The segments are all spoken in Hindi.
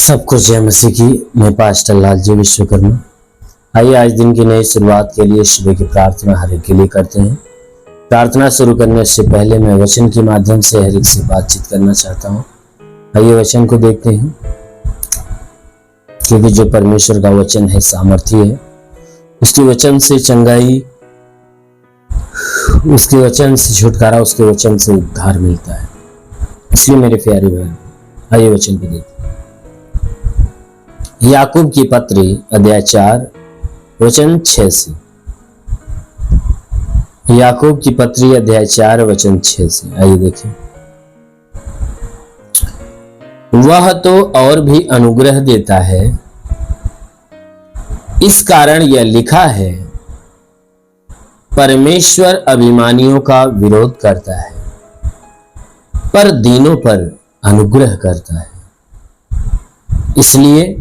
सबको जय मसीह की। मैं पास्टर लालजी विश्वकर्मा। आइए आज दिन की नई शुरुआत के लिए सुबह की प्रार्थना हर एक के लिए करते हैं। प्रार्थना शुरू करने से पहले मैं वचन के माध्यम से हर एक से बातचीत करना चाहता हूँ। आइए वचन को देखते हैं, क्योंकि जो परमेश्वर का वचन है सामर्थ्य है। उसके वचन से चंगाई, उसके वचन से छुटकारा, उसके वचन से उद्धार मिलता है। इसलिए मेरे प्यारे बहन, आइए वचन को देखते हैं। याकूब की पत्री अध्याय 4 वचन 6 से। याकूब की पत्री अध्याय 4 वचन 6 से। आइए देखें। वह तो और भी अनुग्रह देता है, इस कारण यह लिखा है, परमेश्वर अभिमानियों का विरोध करता है पर दीनों पर अनुग्रह करता है। इसलिए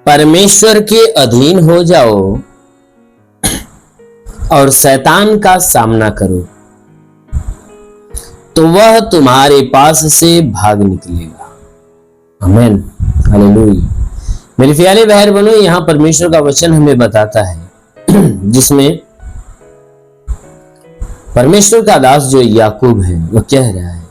परमेश्वर के अधीन हो जाओ और शैतान का सामना करो, तो वह तुम्हारे पास से भाग निकलेगा। आमीन, हालेलुया। मेरे प्यारे भाई बहनों, यहां परमेश्वर का वचन हमें बताता है जिसमें परमेश्वर का दास जो याकूब है वह कह रहा है,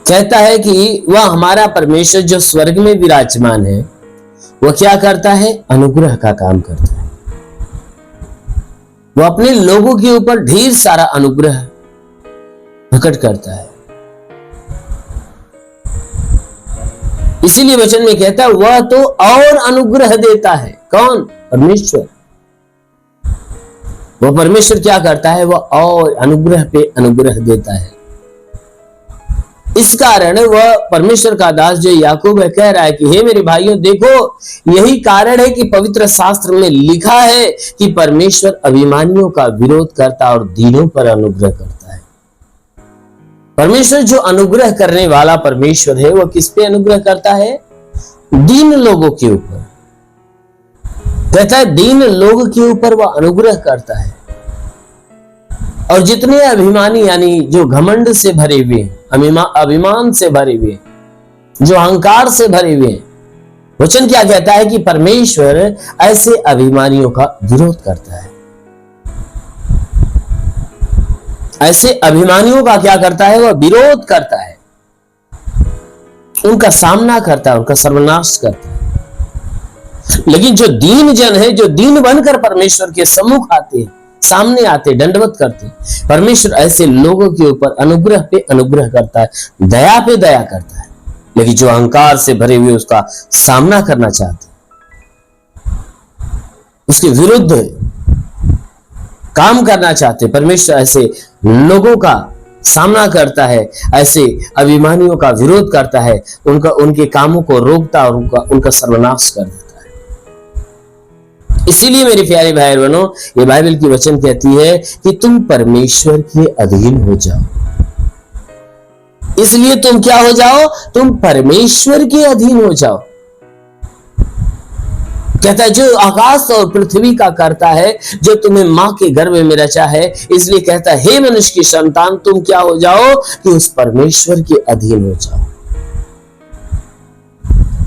कहता है कि वह हमारा परमेश्वर जो स्वर्ग में विराजमान है वह क्या करता है? अनुग्रह का काम करता है। वह अपने लोगों के ऊपर ढेर सारा अनुग्रह प्रकट करता है। इसीलिए वचन में कहता है वह तो और अनुग्रह देता है। कौन? परमेश्वर। वह परमेश्वर क्या करता है? वह और अनुग्रह पे अनुग्रह देता है। इस कारण वह परमेश्वर का दास जो याकूब है कह रहा है कि हे मेरे भाइयों, देखो यही कारण है कि पवित्र शास्त्र में लिखा है कि परमेश्वर अभिमानियों का विरोध करता और दीनों पर अनुग्रह करता है। परमेश्वर जो अनुग्रह करने वाला परमेश्वर है वह किस पे अनुग्रह करता है? दीन लोगों के ऊपर। कहता है दीन लोगों के ऊपर वह अनुग्रह करता है। और जितने अभिमानी यानी जो घमंड से भरे हुए हैं, अभिमान से भरे हुए हैं, जो अहंकार से भरे हुए हैं, वचन क्या कहता है कि परमेश्वर ऐसे अभिमानियों का विरोध करता है। ऐसे अभिमानियों का क्या करता है? वह विरोध करता है, उनका सामना करता है, उनका सर्वनाश करता है। लेकिन जो दीन जन है, जो दीन बनकर परमेश्वर के सम्मुख आते हैं, सामने आते, दंडवत करते, परमेश्वर ऐसे लोगों के ऊपर अनुग्रह पे अनुग्रह करता है, दया पे दया करता है। लेकिन जो अहंकार से भरे हुए उसका सामना करना चाहते, उसके विरुद्ध काम करना चाहते, परमेश्वर ऐसे लोगों का सामना करता है, ऐसे अभिमानियों का विरोध करता है, उनके कामों को रोकता और उनका सर्वनाश कर देता है। इसीलिए मेरे प्यारे भाई बहनों, ये बाइबल की वचन कहती है कि तुम परमेश्वर के अधीन हो जाओ। इसलिए तुम क्या हो जाओ? तुम परमेश्वर के अधीन हो जाओ। कहता है जो आकाश और पृथ्वी का करता है, जो तुम्हें मां के गर्भ में रचा है, इसलिए कहता है हे मनुष्य की संतान, तुम क्या हो जाओ? कि उस परमेश्वर के अधीन हो जाओ।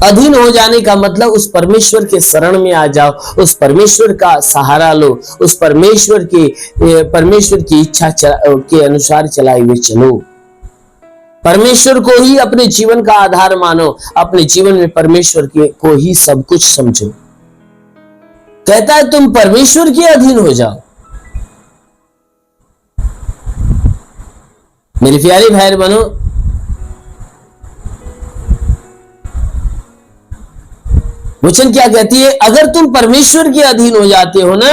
अधीन हो जाने का मतलब उस परमेश्वर के शरण में आ जाओ, उस परमेश्वर का सहारा लो, उस परमेश्वर की इच्छा के अनुसार चलाए हुए चलो। परमेश्वर को ही अपने जीवन का आधार मानो, अपने जीवन में परमेश्वर को ही सब कुछ समझो। कहता है तुम परमेश्वर के अधीन हो जाओ। मेरे प्यारे भाई बहनों, वचन क्या कहती है? अगर तुम परमेश्वर के अधीन हो जाते हो ना,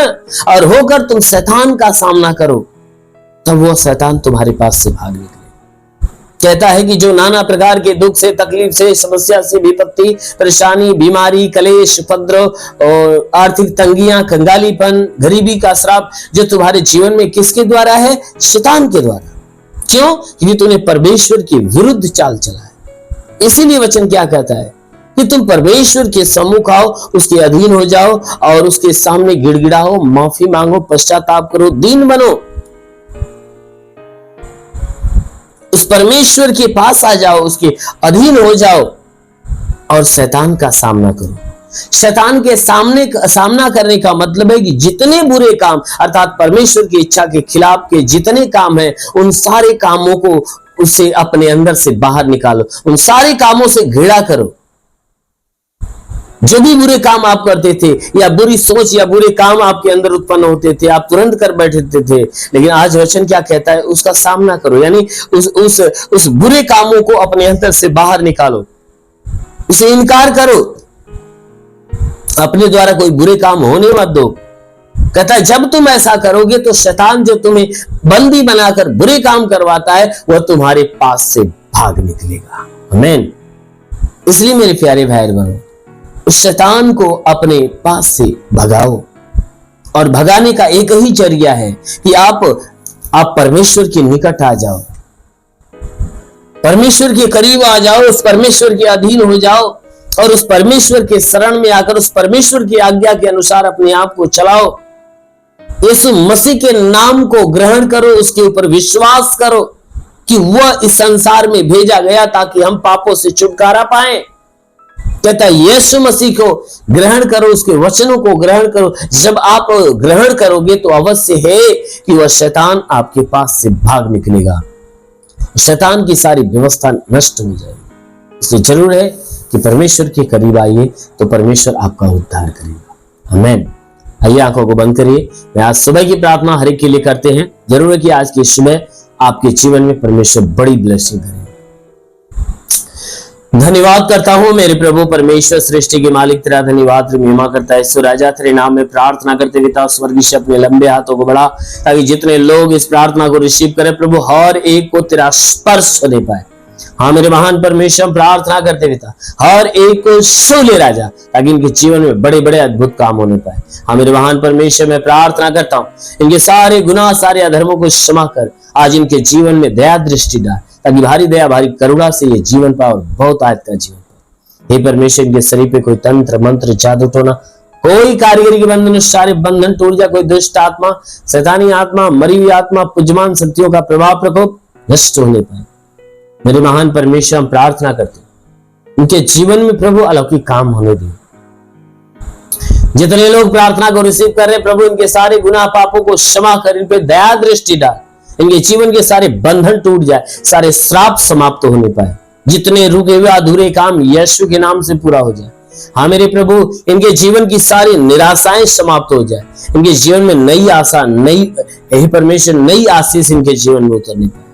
और होकर तुम शैतान का सामना करो, तब वो शैतान तुम्हारे पास से भाग निकले। कहता है कि जो नाना प्रकार के दुख से, तकलीफ से, समस्या से, विपत्ति, परेशानी, बीमारी, कलेश, उपद्रव और आर्थिक तंगियां, कंगालीपन, गरीबी का श्राप जो तुम्हारे जीवन में किसके द्वारा है? शैतान के द्वारा। क्यों? क्योंकि तुमने परमेश्वर के विरुद्ध चाल चला है। इसीलिए वचन क्या कहता है कि तुम परमेश्वर के सम्मुख आओ, उसके अधीन हो जाओ और उसके सामने गिड़गिड़ाओ, माफी मांगो, पश्चाताप करो, दीन बनो। उस परमेश्वर के पास आ जाओ, उसके अधीन हो जाओ और शैतान का सामना करो। शैतान के सामना करने का मतलब है कि जितने बुरे काम अर्थात परमेश्वर की इच्छा के खिलाफ के जितने काम हैं, उन सारे कामों को उसे अपने अंदर से बाहर निकालो, उन सारे कामों से घृणा करो। जो भी बुरे काम आप करते थे या बुरी सोच या बुरे काम आपके अंदर उत्पन्न होते थे, आप तुरंत कर बैठते थे, लेकिन आज वचन क्या कहता है, उसका सामना करो, यानी उस बुरे कामों को अपने अंदर से बाहर निकालो, उसे इनकार करो, अपने द्वारा कोई बुरे काम होने मत दो। कहता है जब तुम ऐसा करोगे तो शैतान जो तुम्हें बंदी बनाकर बुरे काम करवाता है वह तुम्हारे पास से भाग निकलेगा। आमीन। इसलिए मेरे प्यारे भाई बहनों, उस शैतान को अपने पास से भगाओ, और भगाने का एक ही जरिया है कि आप परमेश्वर के निकट आ जाओ, परमेश्वर के करीब आ जाओ, उस परमेश्वर के अधीन हो जाओ और उस परमेश्वर के शरण में आकर उस परमेश्वर की आज्ञा के अनुसार अपने आप को चलाओ। यीशु मसीह के नाम को ग्रहण करो, उसके ऊपर विश्वास करो कि वह इस संसार में भेजा गया ताकि हम पापों से छुटकारा पाएं। कहता है यीशु मसीह को ग्रहण करो, उसके वचनों को ग्रहण करो। जब आप ग्रहण करोगे तो अवश्य है कि वह शैतान आपके पास से भाग निकलेगा, शैतान की सारी व्यवस्था नष्ट हो जाएगी। इसलिए जरूर है कि परमेश्वर के करीब आइए तो परमेश्वर आपका उद्धार करेगा। आमीन। आइए आंखों को बंद करिए। मैं आज सुबह की प्रार्थना हर एक के लिए करते हैं। जरूर है कि आज की सुबह आपके जीवन में परमेश्वर बड़ी ब्लेसिंग करेगा। धन्यवाद करता हूं मेरे प्रभु परमेश्वर, सृष्टि के मालिक, तेरा धन्यवाद महिमा करता है। सो राजा तेरे नाम में प्रार्थना करते पिता स्वर्गीय से अपने लंबे हाथों को बढ़ा ताकि जितने लोग इस प्रार्थना को रिसीव करें प्रभु, हर एक को तेरा स्पर्श होने पाए। हाँ मेरे महान परमेश्वर, प्रार्थना करते पिता हर एक को छू ले राजा, ताकि इनके जीवन में बड़े बड़े अद्भुत काम होने पाए। हाँ मेरे महान परमेश्वर, मैं प्रार्थना करता हूँ इनके सारे गुनाह सारे अधर्मों को क्षमा कर आज इनके जीवन में दया दृष्टि डाल, ताकि भारी दया भारी करुणा से ये जीवन पाए और बहुत आयत का जीवन पाए। हे परमेश्वर, इनके शरीर पे कोई तंत्र मंत्र जादू टोना कोई कारीगरी के बंधन सारे बंधन टूट जाए, कोई दुष्ट आत्मा शैतानी आत्मा मरी हुई आत्मा पुजमान शक्तियों का प्रभाव प्रकोप नष्ट होने पाए। मेरे महान परमेश्वर, हम प्रार्थना करते हैं उनके जीवन में प्रभु अलौकिक काम होने दे। जितने लोग प्रार्थना को रिसीव कर रहे प्रभु, इनके सारे गुनाह पापों को क्षमा कर, इन पे दया दृष्टि डाल, इनके जीवन के सारे बंधन टूट जाए, सारे श्राप समाप्त होने पाए, जितने रुके हुए अधूरे काम यीशु के नाम से पूरा हो जाए। हाँ मेरे प्रभु, इनके जीवन की सारी निराशाएं समाप्त हो जाए, इनके जीवन में नई आशा नई हे परमेश्वर नई आशीष इनके जीवन में उतरने पाए।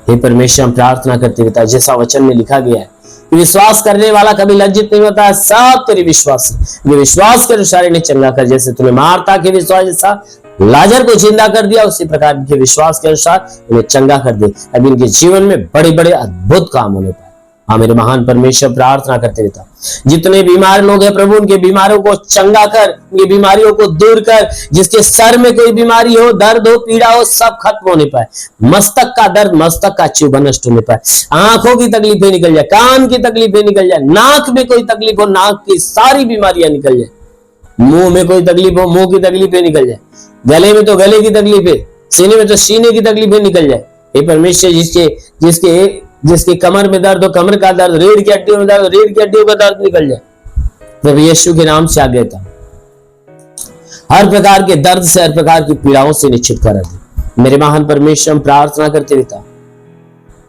हे परमेश्वर, हम प्रार्थना करते पिता जैसा वचन में लिखा गया है कि विश्वास करने वाला कभी लज्जित नहीं होता है, सब तेरे विश्वास ये विश्वास कर सारे ने चंगा कर। जैसे तूने मार्था के विश्वास जैसा लाजर को जिंदा कर दिया, उसी प्रकार इनके विश्वास के अनुसार इन्हें चंगा कर दे, अभी इनके जीवन में बड़े बड़े अद्भुत काम होने पाए। हाँ मेरे महान परमेश्वर, प्रार्थना करते रहता जितने बीमार लोग हैं प्रभु, उनके बीमारियों को चंगा कर, उनकी बीमारियों को दूर कर। जिसके सर में कोई बीमारी हो, दर्द हो, पीड़ा हो, सब खत्म होने पाए। मस्तक का दर्द, मस्तक का चुभन नष्ट होने पाए। आंखों की तकलीफें निकल जाए, कान की तकलीफें निकल जाए, नाक में कोई तकलीफ हो, नाक की सारी बीमारियां निकल जाए, मुंह में कोई तकलीफ हो, मुंह की तकलीफें निकल जाए, गले में तो गले की तकलीफें, सीने में तो सीने की तकलीफें निकल जाए। हे परमेश्वर, जिसके कमर में दर्द हो, कमर का दर्द, रीढ़ की हड्डियों में दर्द, रीढ़ की हड्डियों का दर्द निकल जाए प्रभु यीशु के नाम से आ गया था। हर प्रकार के दर्द से, हर प्रकार की पीड़ाओं से छुटकारा दे। मेरे महान परमेश्वर, हम प्रार्थना करते रहता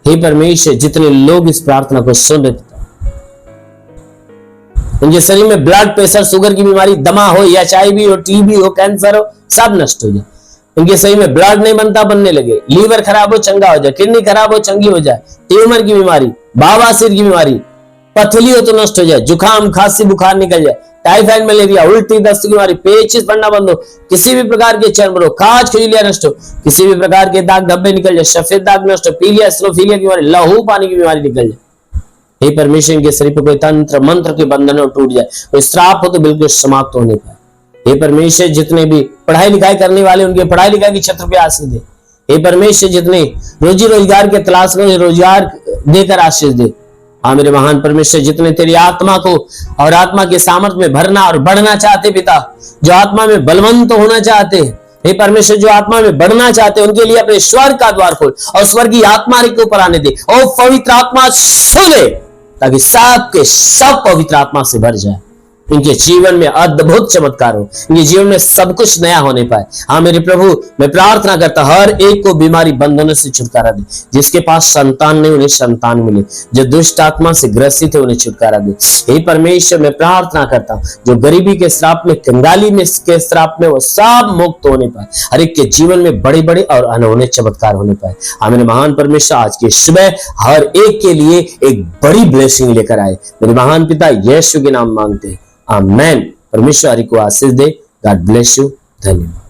हे परमेश्वर, जितने लोग इस प्रार्थना को सुन रहे उनके शरीर में ब्लड प्रेशर, शुगर की बीमारी, दमा हो, HIV हो, TB हो, कैंसर हो, सब नष्ट हो जाए। इनके शरीर में ब्लड नहीं बनता, बनने लगे, लीवर खराब हो चंगा हो जाए, किडनी खराब हो चंगी हो जाए, ट्यूमर की बीमारी, बवासीर की बीमारी, पथरी हो तो नष्ट हो जाए, जुकाम खांसी बुखार निकल जाए, टाइफाइड मलेरिया उल्टी दस्त की बीमारी, पेचिश पड़ना बंद हो, किसी भी प्रकार के चर्म रोग, खाज खुजलियां नष्ट हो, किसी भी प्रकार के दाग धब्बे निकल जाए, सफेद दाग नष्ट हो, पीलिया स्लोफीलिया की बीमारी, लहू पानी की बीमारी निकल जाए। हे परमेश्वर, इनके शरीर पर कोई तंत्र मंत्र के बंधन टूट जाए, कोई श्राप हो तो बिल्कुल समाप्त होने पाए। हे परमेश्वर, जितने भी पढ़ाई लिखाई करने वाले उनके पढ़ाई लिखाई की छत्र पे आशीष दे। हे परमेश्वर, जितने रोजी रोजगार के तलाश में रोजगार देकर आशीष दे। हाँ मेरे महान परमेश्वर, जितने तेरी आत्मा को और आत्मा के सामर्थ्य में भरना और बढ़ना चाहते पिता, जो आत्मा में बलवंत होना चाहते, हे परमेश्वर, जो आत्मा में बढ़ना चाहते हैं उनके लिए अपने स्वर्ग का द्वार खोल और स्वर्गीय आत्मा के ऊपर आने दे और पवित्र आत्मा सुने, ताकि सबके सब पवित्र आत्मा से भर जाए, इनके जीवन में अद्भुत चमत्कार हो, इनके जीवन में सब कुछ नया होने पाए। हाँ मेरे प्रभु, मैं प्रार्थना करता हर एक को बीमारी बंधनों से छुटकारा दे, जिसके पास संतान नहीं उन्हें संतान मिले, जो दुष्ट आत्मा से ग्रसित है उन्हें छुटकारा दे। हे परमेश्वर, मैं प्रार्थना करता हूँ जो गरीबी के श्राप में, कंगाली में के श्राप में, वो सब मुक्त होने पाए, हर एक के जीवन में बड़े बड़े और अनहोने चमत्कार होने पाए। हाँ मेरे महान परमेश्वर, आज की सुबह हर एक के लिए एक बड़ी ब्लेसिंग लेकर आए। मेरे महान पिता यीशु के नाम मांगते हैं, आमेन। परमेश्वर हरि को आशीष दे। God bless you. धन्यवाद।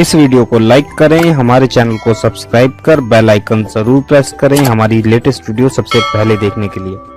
इस वीडियो को लाइक करें, हमारे चैनल को सब्सक्राइब कर बेल आइकन जरूर प्रेस करें हमारी लेटेस्ट वीडियो सबसे पहले देखने के लिए।